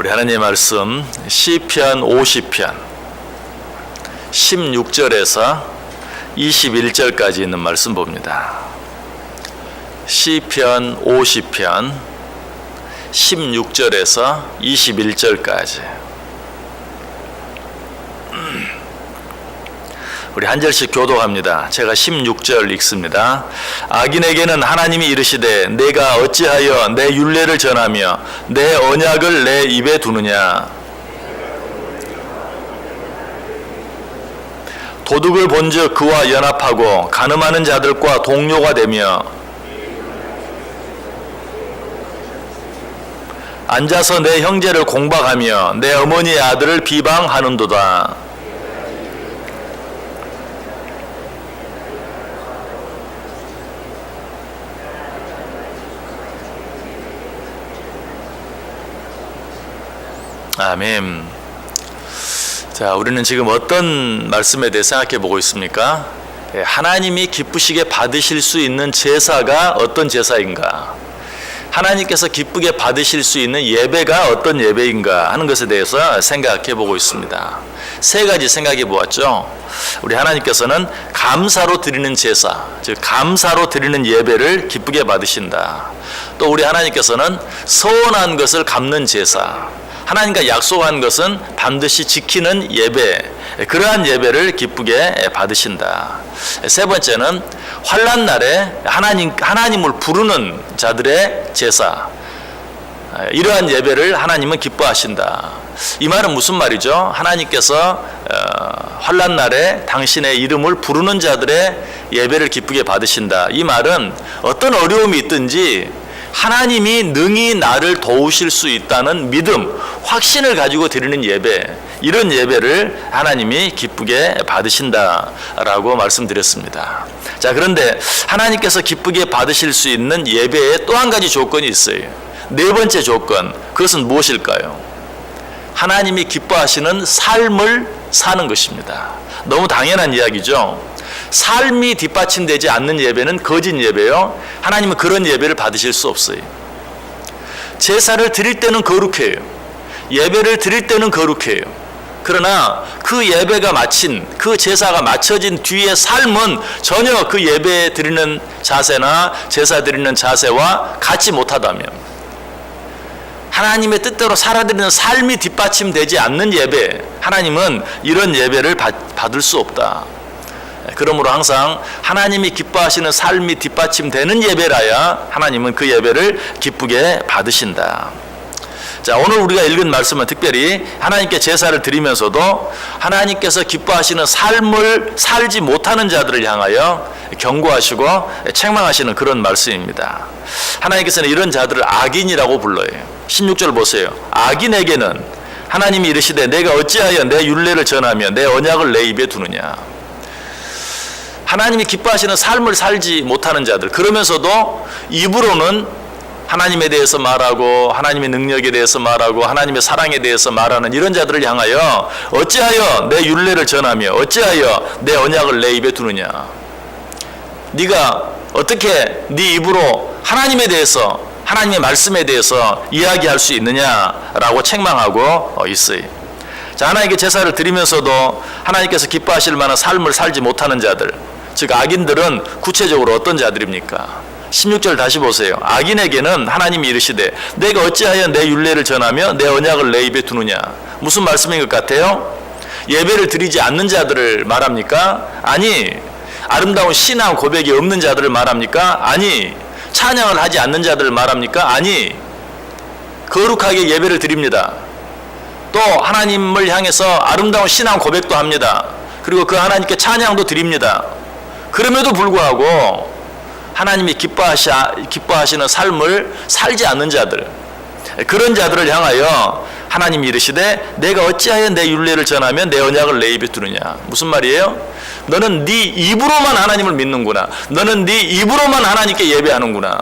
우리 하나님의 말씀 시편 50편 16절에서 21절까지 있는 말씀 봅니다. 시편 50편 16절에서 21절까지 우리 한 절씩 교독합니다. 제가 16절 읽습니다. 악인에게는 하나님이 이르시되 내가 어찌하여 내 율례를 전하며 내 언약을 내 입에 두느냐. 도둑을 본즉 그와 연합하고 간음하는 자들과 동료가 되며 앉아서 내 형제를 공박하며 내 어머니의 아들을 비방하는도다. 아멘. 자, 우리는 지금 어떤 말씀에 대해 생각해 보고 있습니까? 하나님이 기쁘시게 받으실 수 있는 제사가 어떤 제사인가? 하나님께서 기쁘게 받으실 수 있는 예배가 어떤 예배인가 하는 것에 대해서 생각해 보고 있습니다. 세 가지 생각해 보았죠. 우리 하나님께서는 감사로 드리는 제사, 즉 감사로 드리는 예배를 기쁘게 받으신다. 또 우리 하나님께서는 서원한 것을 갚는 제사, 하나님과 약속한 것은 반드시 지키는 예배, 그러한 예배를 기쁘게 받으신다. 세 번째는 환난 날에 하나님을 부르는 자들의 제사, 이러한 예배를 하나님은 기뻐하신다. 이 말은 무슨 말이죠? 하나님께서 환난 날에 당신의 이름을 부르는 자들의 예배를 기쁘게 받으신다. 이 말은 어떤 어려움이 있든지 하나님이 능히 나를 도우실 수 있다는 믿음, 확신을 가지고 드리는 예배, 이런 예배를 하나님이 기쁘게 받으신다라고 말씀드렸습니다. 자, 그런데 하나님께서 기쁘게 받으실 수 있는 예배에 또 한 가지 조건이 있어요. 네 번째 조건, 그것은 무엇일까요? 하나님이 기뻐하시는 삶을 사는 것입니다. 너무 당연한 이야기죠. 삶이 뒷받침되지 않는 예배는 거짓 예배요. 하나님은 그런 예배를 받으실 수 없어요. 제사를 드릴 때는 거룩해요. 예배를 드릴 때는 거룩해요. 그러나 그 예배가 마친, 그 제사가 마쳐진 뒤의 삶은 전혀 그 예배 드리는 자세나 제사 드리는 자세와 같지 못하다면, 하나님의 뜻대로 살아드리는 삶이 뒷받침되지 않는 예배, 하나님은 이런 예배를 받을 수 없다. 그러므로 항상 하나님이 기뻐하시는 삶이 뒷받침되는 예배라야 하나님은 그 예배를 기쁘게 받으신다. 자, 오늘 우리가 읽은 말씀은 특별히 하나님께 제사를 드리면서도 하나님께서 기뻐하시는 삶을 살지 못하는 자들을 향하여 경고하시고 책망하시는 그런 말씀입니다. 하나님께서는 이런 자들을 악인이라고 불러요. 16절 보세요. 악인에게는 하나님이 이르시되 내가 어찌하여 내 율례를 전하며 내 언약을 내 입에 두느냐. 하나님이 기뻐하시는 삶을 살지 못하는 자들, 그러면서도 입으로는 하나님에 대해서 말하고 하나님의 능력에 대해서 말하고 하나님의 사랑에 대해서 말하는 이런 자들을 향하여 어찌하여 내 율례를 전하며 어찌하여 내 언약을 내 입에 두느냐. 네가 어떻게 네 입으로 하나님에 대해서, 하나님의 말씀에 대해서 이야기할 수 있느냐라고 책망하고 있어요. 자, 하나님께 제사를 드리면서도 하나님께서 기뻐하실 만한 삶을 살지 못하는 자들, 즉 악인들은 구체적으로 어떤 자들입니까? 16절 다시 보세요. 악인에게는 하나님이 이르시되 내가 어찌하여 내 율례를 전하며 내 언약을 내 입에 두느냐. 무슨 말씀인 것 같아요? 예배를 드리지 않는 자들을 말합니까? 아니. 아름다운 신앙 고백이 없는 자들을 말합니까? 아니. 찬양을 하지 않는 자들을 말합니까? 아니. 거룩하게 예배를 드립니다. 또 하나님을 향해서 아름다운 신앙 고백도 합니다. 그리고 그 하나님께 찬양도 드립니다. 그럼에도 불구하고 하나님이 기뻐하시는 삶을 살지 않는 자들, 그런 자들을 향하여 하나님이 이르시되 내가 어찌하여 내 율례를 전하면 내 언약을 내 입에 두느냐. 무슨 말이에요? 너는 네 입으로만 하나님을 믿는구나. 너는 네 입으로만 하나님께 예배하는구나.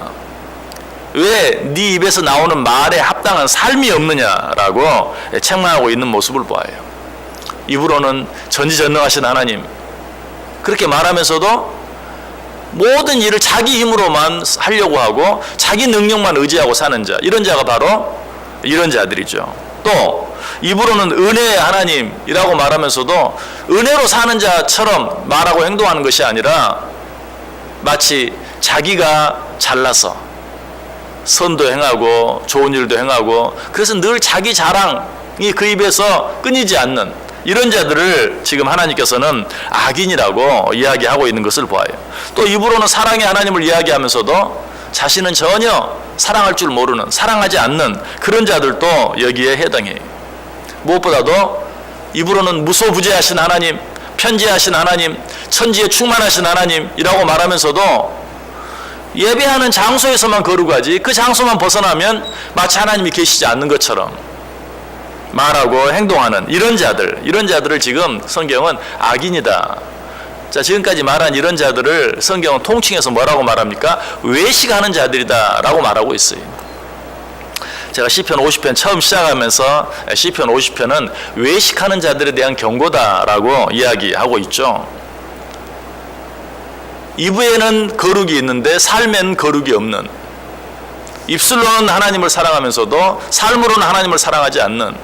왜 네 입에서 나오는 말에 합당한 삶이 없느냐라고 책망하고 있는 모습을 보아요. 입으로는 전지전능하신 하나님, 그렇게 말하면서도 모든 일을 자기 힘으로만 하려고 하고 자기 능력만 의지하고 사는 자, 이런 자가 바로 이런 자들이죠. 또 입으로는 은혜의 하나님이라고 말하면서도 은혜로 사는 자처럼 말하고 행동하는 것이 아니라 마치 자기가 잘나서 선도 행하고 좋은 일도 행하고 그래서 늘 자기 자랑이 그 입에서 끊이지 않는 이런 자들을 지금 하나님께서는 악인이라고 이야기하고 있는 것을 보아요. 또 입으로는 사랑의 하나님을 이야기하면서도 자신은 전혀 사랑할 줄 모르는, 사랑하지 않는 그런 자들도 여기에 해당해요. 무엇보다도 입으로는 무소부재하신 하나님, 편지하신 하나님, 천지에 충만하신 하나님이라고 말하면서도 예배하는 장소에서만 거룩하지 그 장소만 벗어나면 마치 하나님이 계시지 않는 것처럼 말하고 행동하는 이런 자들을 지금 성경은 악인이다. 자, 지금까지 말한 이런 자들을 성경은 통칭해서 뭐라고 말합니까? 외식하는 자들이다 라고 말하고 있어요. 제가 시편 50편 처음 시작하면서 시편 50편은 외식하는 자들에 대한 경고다라고 이야기하고 있죠. 입에는 거룩이 있는데 삶에는 거룩이 없는, 입술로는 하나님을 사랑하면서도 삶으로는 하나님을 사랑하지 않는,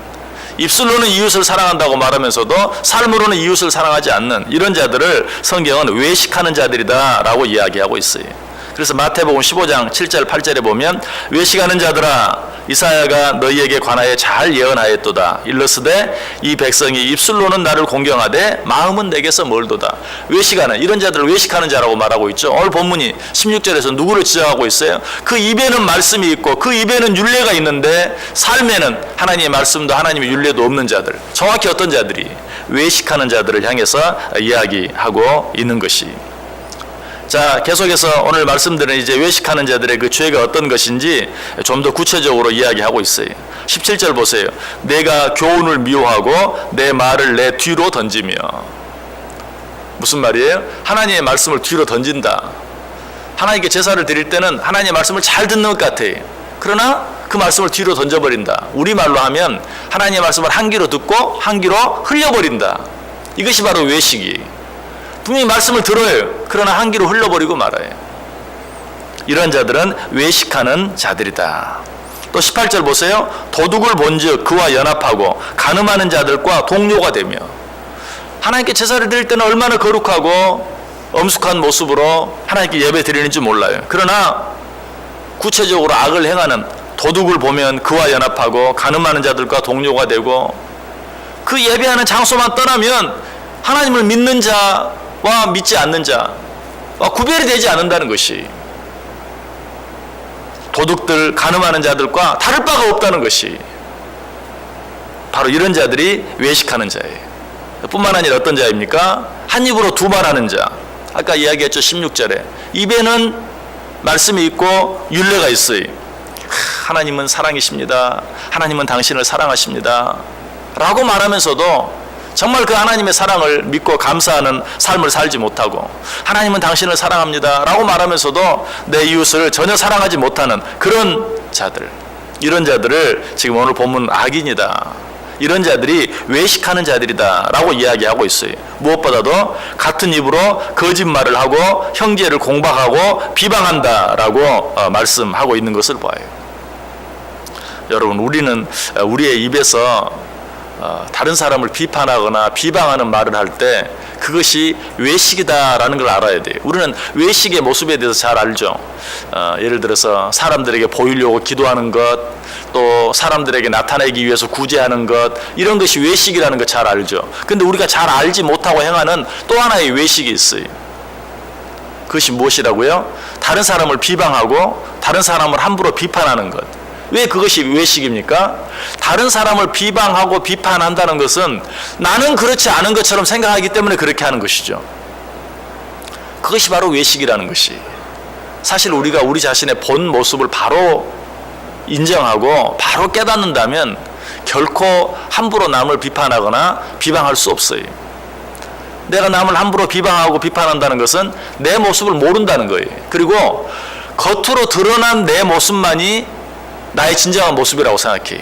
입술로는 이웃을 사랑한다고 말하면서도 삶으로는 이웃을 사랑하지 않는 이런 자들을 성경은 외식하는 자들이다 라고 이야기하고 있어요. 그래서 마태복음 15장 7절 8절에 보면 외식하는 자들아 이사야가 너희에게 관하여 잘 예언하였도다. 일러스되 이 백성이 입술로는 나를 공경하되 마음은 내게서 멀도다. 외식하는 이런 자들을 외식하는 자라고 말하고 있죠. 오늘 본문이 16절에서 누구를 지적하고 있어요? 그 입에는 말씀이 있고 그 입에는 율례가 있는데 삶에는 하나님의 말씀도 하나님의 율례도 없는 자들, 정확히 어떤 자들이 외식하는 자들을 향해서 이야기하고 있는 것이. 자, 계속해서 오늘 말씀드린 이제 외식하는 자들의 그 죄가 어떤 것인지 좀 더 구체적으로 이야기하고 있어요. 17절 보세요. 내가 교훈을 미워하고 내 말을 내 뒤로 던지며. 무슨 말이에요? 하나님의 말씀을 뒤로 던진다. 하나님께 제사를 드릴 때는 하나님의 말씀을 잘 듣는 것 같아요. 그러나 그 말씀을 뒤로 던져버린다. 우리말로 하면 하나님의 말씀을 한 귀로 듣고 한 귀로 흘려버린다. 이것이 바로 외식이에요. 분명히 말씀을 들어요. 그러나 한 귀로 흘러버리고 말아요. 이런 자들은 외식하는 자들이다. 또 18절 보세요. 도둑을 본즉 그와 연합하고 간음하는 자들과 동료가 되며. 하나님께 제사를 드릴 때는 얼마나 거룩하고 엄숙한 모습으로 하나님께 예배 드리는지 몰라요. 그러나 구체적으로 악을 행하는 도둑을 보면 그와 연합하고 간음하는 자들과 동료가 되고, 그 예배하는 장소만 떠나면 하나님을 믿는 자와 믿지 않는 자와 구별이 되지 않는다는 것이, 도둑들, 간음하는 자들과 다를 바가 없다는 것이 바로 이런 자들이 외식하는 자예요. 뿐만 아니라 어떤 자입니까? 한 입으로 두 말하는 자. 아까 이야기했죠. 16절에 입에는 말씀이 있고 율례가 있어요. 하나님은 사랑이십니다. 하나님은 당신을 사랑하십니다 라고 말하면서도 정말 그 하나님의 사랑을 믿고 감사하는 삶을 살지 못하고, 하나님은 당신을 사랑합니다 라고 말하면서도 내 이웃을 전혀 사랑하지 못하는 그런 자들, 이런 자들을 지금 오늘 본문 악인이다, 이런 자들이 외식하는 자들이다 라고 이야기하고 있어요. 무엇보다도 같은 입으로 거짓말을 하고 형제를 공박하고 비방한다 라고 말씀하고 있는 것을 봐요. 여러분, 우리는 우리의 입에서 다른 사람을 비판하거나 비방하는 말을 할 때 그것이 외식이다라는 걸 알아야 돼요. 우리는 외식의 모습에 대해서 잘 알죠. 예를 들어서 사람들에게 보이려고 기도하는 것, 또 사람들에게 나타내기 위해서 구제하는 것, 이런 것이 외식이라는 거 잘 알죠. 근데 우리가 잘 알지 못하고 행하는 또 하나의 외식이 있어요. 그것이 무엇이라고요? 다른 사람을 비방하고 다른 사람을 함부로 비판하는 것. 왜 그것이 외식입니까? 다른 사람을 비방하고 비판한다는 것은 나는 그렇지 않은 것처럼 생각하기 때문에 그렇게 하는 것이죠. 그것이 바로 외식이라는 것이. 사실 우리가 우리 자신의 본 모습을 바로 인정하고 바로 깨닫는다면 결코 함부로 남을 비판하거나 비방할 수 없어요. 내가 남을 함부로 비방하고 비판한다는 것은 내 모습을 모른다는 거예요. 그리고 겉으로 드러난 내 모습만이 나의 진정한 모습이라고 생각해.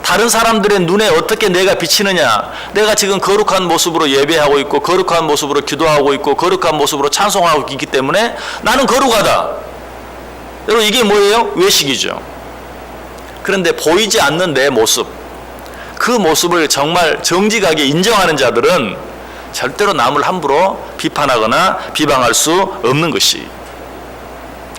다른 사람들의 눈에 어떻게 내가 비치느냐, 내가 지금 거룩한 모습으로 예배하고 있고 거룩한 모습으로 기도하고 있고 거룩한 모습으로 찬송하고 있기 때문에 나는 거룩하다. 여러분, 이게 뭐예요? 외식이죠. 그런데 보이지 않는 내 모습, 그 모습을 정말 정직하게 인정하는 자들은 절대로 남을 함부로 비판하거나 비방할 수 없는 것이,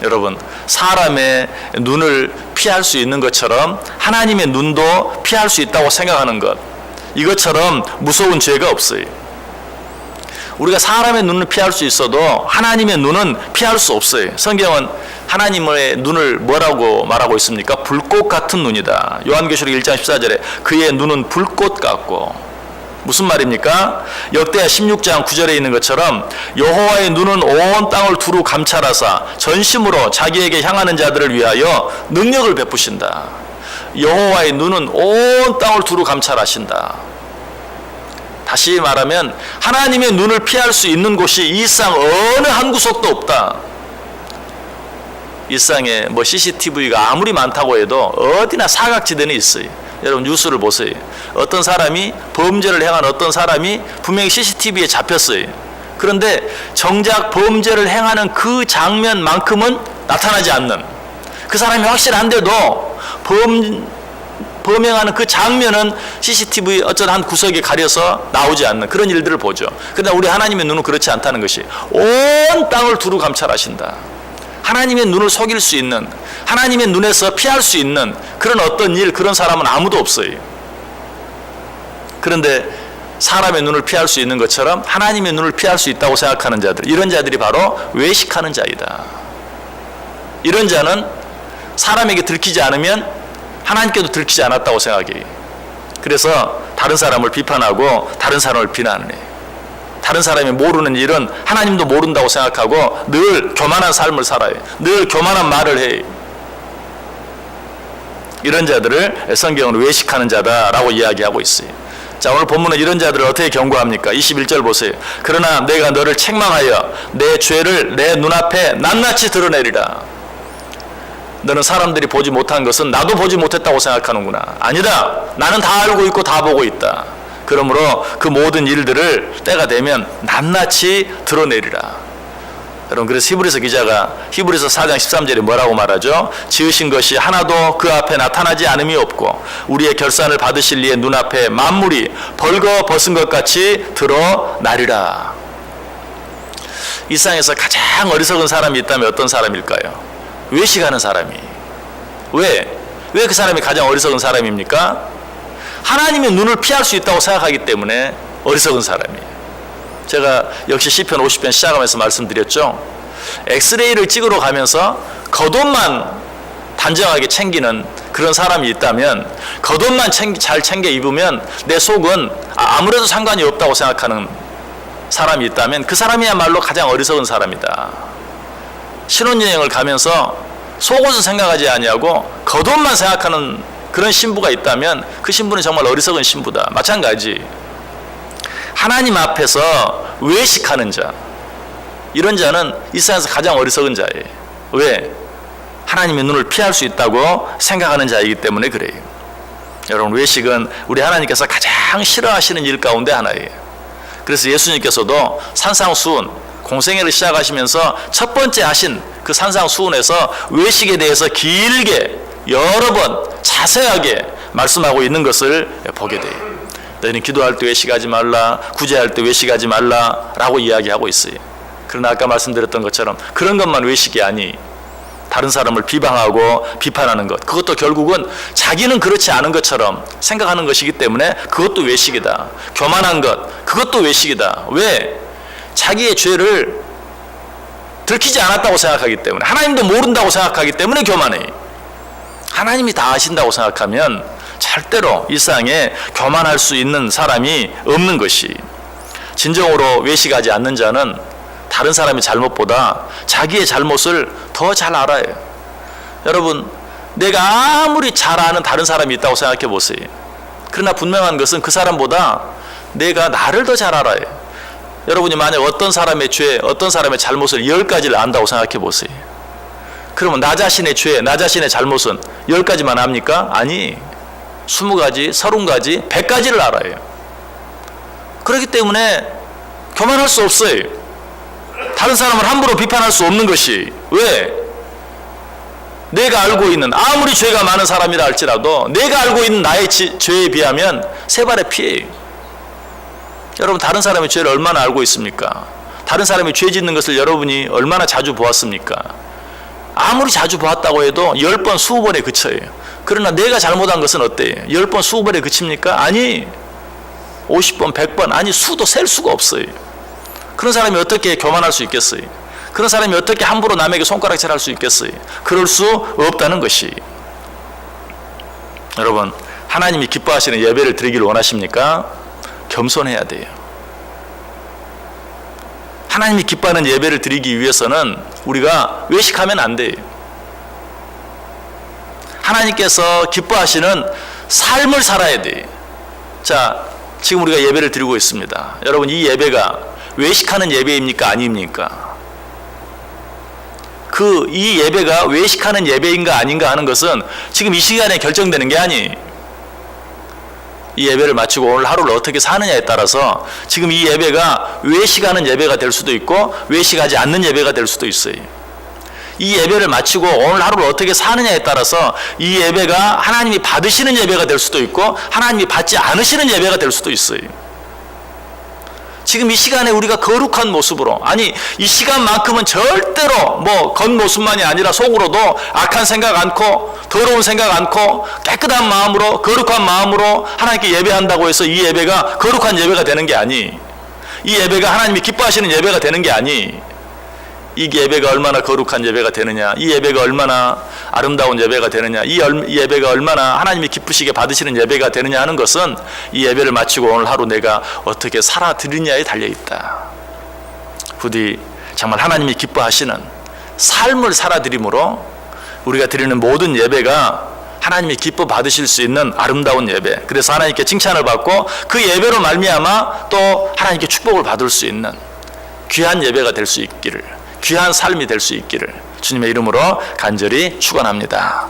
여러분, 사람의 눈을 피할 수 있는 것처럼 하나님의 눈도 피할 수 있다고 생각하는 것, 이것처럼 무서운 죄가 없어요. 우리가 사람의 눈을 피할 수 있어도 하나님의 눈은 피할 수 없어요. 성경은 하나님의 눈을 뭐라고 말하고 있습니까? 불꽃 같은 눈이다. 요한계시록 1장 14절에 그의 눈은 불꽃 같고, 무슨 말입니까? 역대하 16장 9절에 있는 것처럼 여호와의 눈은 온 땅을 두루 감찰하사 전심으로 자기에게 향하는 자들을 위하여 능력을 베푸신다. 여호와의 눈은 온 땅을 두루 감찰하신다. 다시 말하면 하나님의 눈을 피할 수 있는 곳이 이 상 어느 한 구석도 없다. 이 상에 뭐 CCTV가 아무리 많다고 해도 어디나 사각지대는 있어요. 여러분 뉴스를 보세요. 어떤 사람이 범죄를 행한 어떤 사람이 분명히 CCTV에 잡혔어요. 그런데 정작 범죄를 행하는 그 장면만큼은 나타나지 않는, 그 사람이 확실한데도 범행하는 그 장면은 CCTV 어떤 한 구석에 가려서 나오지 않는 그런 일들을 보죠. 그러나 우리 하나님의 눈은 그렇지 않다는 것이, 온 땅을 두루 감찰하신다. 하나님의 눈을 속일 수 있는, 하나님의 눈에서 피할 수 있는 그런 어떤 일, 그런 사람은 아무도 없어요. 그런데 사람의 눈을 피할 수 있는 것처럼 하나님의 눈을 피할 수 있다고 생각하는 자들, 이런 자들이 바로 외식하는 자이다. 이런 자는 사람에게 들키지 않으면 하나님께도 들키지 않았다고 생각해요. 그래서 다른 사람을 비판하고 다른 사람을 비난해. 다른 사람이 모르는 일은 하나님도 모른다고 생각하고 늘 교만한 삶을 살아요. 늘 교만한 말을 해요. 이런 자들을 성경은 외식하는 자다라고 이야기하고 있어요. 자, 오늘 본문은 이런 자들을 어떻게 경고합니까? 21절 보세요. 그러나 내가 너를 책망하여 내 죄를 내 눈앞에 낱낱이 드러내리라. 너는 사람들이 보지 못한 것은 나도 보지 못했다고 생각하는구나. 아니다. 나는 다 알고 있고 다 보고 있다. 그러므로 그 모든 일들을 때가 되면 낱낱이 드러내리라. 여러분, 그래서 히브리서 기자가 히브리서 4장 13절에 뭐라고 말하죠? 지으신 것이 하나도 그 앞에 나타나지 않음이 없고 우리의 결산을 받으실 이의 눈앞에 만물이 벌거 벗은 것 같이 드러나리라. 이 세상에서 가장 어리석은 사람이 있다면 어떤 사람일까요? 외식하는 사람이. 왜 그 사람이 가장 어리석은 사람입니까? 하나님의 눈을 피할 수 있다고 생각하기 때문에 어리석은 사람이에요. 제가 역시 시편 50편 시작하면서 말씀드렸죠. 엑스레이를 찍으러 가면서 겉옷만 단정하게 챙기는 그런 사람이 있다면, 겉옷만 잘 챙겨 입으면 내 속은 아무래도 상관이 없다고 생각하는 사람이 있다면 그 사람이야말로 가장 어리석은 사람이다. 신혼여행을 가면서 속옷을 생각하지 아니하고 겉옷만 생각하는 그런 신부가 있다면 그 신부는 정말 어리석은 신부다. 마찬가지 하나님 앞에서 외식하는 자, 이런 자는 이 세상에서 가장 어리석은 자예요. 왜? 하나님의 눈을 피할 수 있다고 생각하는 자이기 때문에 그래요. 여러분, 외식은 우리 하나님께서 가장 싫어하시는 일 가운데 하나예요. 그래서 예수님께서도 산상수훈 공생애를 시작하시면서 첫 번째 하신 그 산상수훈에서 외식에 대해서 길게 여러 번 자세하게 말씀하고 있는 것을 보게 돼요. 너희는 기도할 때 외식하지 말라, 구제할 때 외식하지 말라 라고 이야기하고 있어요. 그러나 아까 말씀드렸던 것처럼 그런 것만 외식이 아니, 다른 사람을 비방하고 비판하는 것, 그것도 결국은 자기는 그렇지 않은 것처럼 생각하는 것이기 때문에 그것도 외식이다. 교만한 것, 그것도 외식이다. 왜? 자기의 죄를 들키지 않았다고 생각하기 때문에, 하나님도 모른다고 생각하기 때문에 교만해. 하나님이 다 아신다고 생각하면 절대로 이 세상에 교만할 수 있는 사람이 없는 것이, 진정으로 외식하지 않는 자는 다른 사람의 잘못보다 자기의 잘못을 더 잘 알아요. 여러분, 내가 아무리 잘 아는 다른 사람이 있다고 생각해 보세요. 그러나 분명한 것은 그 사람보다 내가 나를 더 잘 알아요. 여러분이 만약 어떤 사람의 죄, 어떤 사람의 잘못을 10가지를 안다고 생각해 보세요. 그러면 나 자신의 죄, 나 자신의 잘못은 10가지만 압니까? 아니, 20가지, 30가지, 100가지를 알아요. 그렇기 때문에 교만할 수 없어요. 다른 사람을 함부로 비판할 수 없는 것이, 왜? 내가 알고 있는, 아무리 죄가 많은 사람이라 할지라도 내가 알고 있는 나의 죄에 비하면 세 발의 피해예요. 여러분, 다른 사람의 죄를 얼마나 알고 있습니까? 다른 사람이 죄 짓는 것을 여러분이 얼마나 자주 보았습니까? 아무리 자주 보았다고 해도 10번, 20번에 그쳐요. 그러나 내가 잘못한 것은 어때요? 10번, 20번에 그칩니까? 아니, 50번, 100번, 아니 수도 셀 수가 없어요. 그런 사람이 어떻게 교만할 수 있겠어요? 그런 사람이 어떻게 함부로 남에게 손가락질 할 수 있겠어요? 그럴 수 없다는 것이. 여러분, 하나님이 기뻐하시는 예배를 드리기를 원하십니까? 겸손해야 돼요. 하나님이 기뻐하는 예배를 드리기 위해서는 우리가 외식하면 안 돼요. 하나님께서 기뻐하시는 삶을 살아야 돼요. 자, 지금 우리가 예배를 드리고 있습니다. 여러분, 이 예배가 외식하는 예배입니까? 아닙니까? 이 예배가 외식하는 예배인가 아닌가 하는 것은 지금 이 시간에 결정되는 게 아니에요. 이 예배를 마치고 오늘 하루를 어떻게 사느냐에 따라서 지금 이 예배가 외식하는 예배가 될 수도 있고 외식하지 않는 예배가 될 수도 있어요. 이 예배를 마치고 오늘 하루를 어떻게 사느냐에 따라서 이 예배가 하나님이 받으시는 예배가 될 수도 있고 하나님이 받지 않으시는 예배가 될 수도 있어요. 지금 이 시간에 우리가 거룩한 모습으로, 아니 이 시간만큼은 절대로 겉모습만이 아니라 속으로도 악한 생각 않고 더러운 생각 않고 깨끗한 마음으로 거룩한 마음으로 하나님께 예배한다고 해서 이 예배가 거룩한 예배가 되는 게 아니, 이 예배가 하나님이 기뻐하시는 예배가 되는 게 아니, 이 예배가 얼마나 거룩한 예배가 되느냐, 이 예배가 얼마나 아름다운 예배가 되느냐, 이 예배가 얼마나 하나님이 기쁘시게 받으시는 예배가 되느냐 하는 것은 이 예배를 마치고 오늘 하루 내가 어떻게 살아드리냐에 달려있다. 부디 정말 하나님이 기뻐하시는 삶을 살아드림으로 우리가 드리는 모든 예배가 하나님이 기뻐 받으실 수 있는 아름다운 예배, 그래서 하나님께 칭찬을 받고 그 예배로 말미암아 또 하나님께 축복을 받을 수 있는 귀한 예배가 될 수 있기를, 귀한 삶이 될 수 있기를 주님의 이름으로 간절히 축원합니다.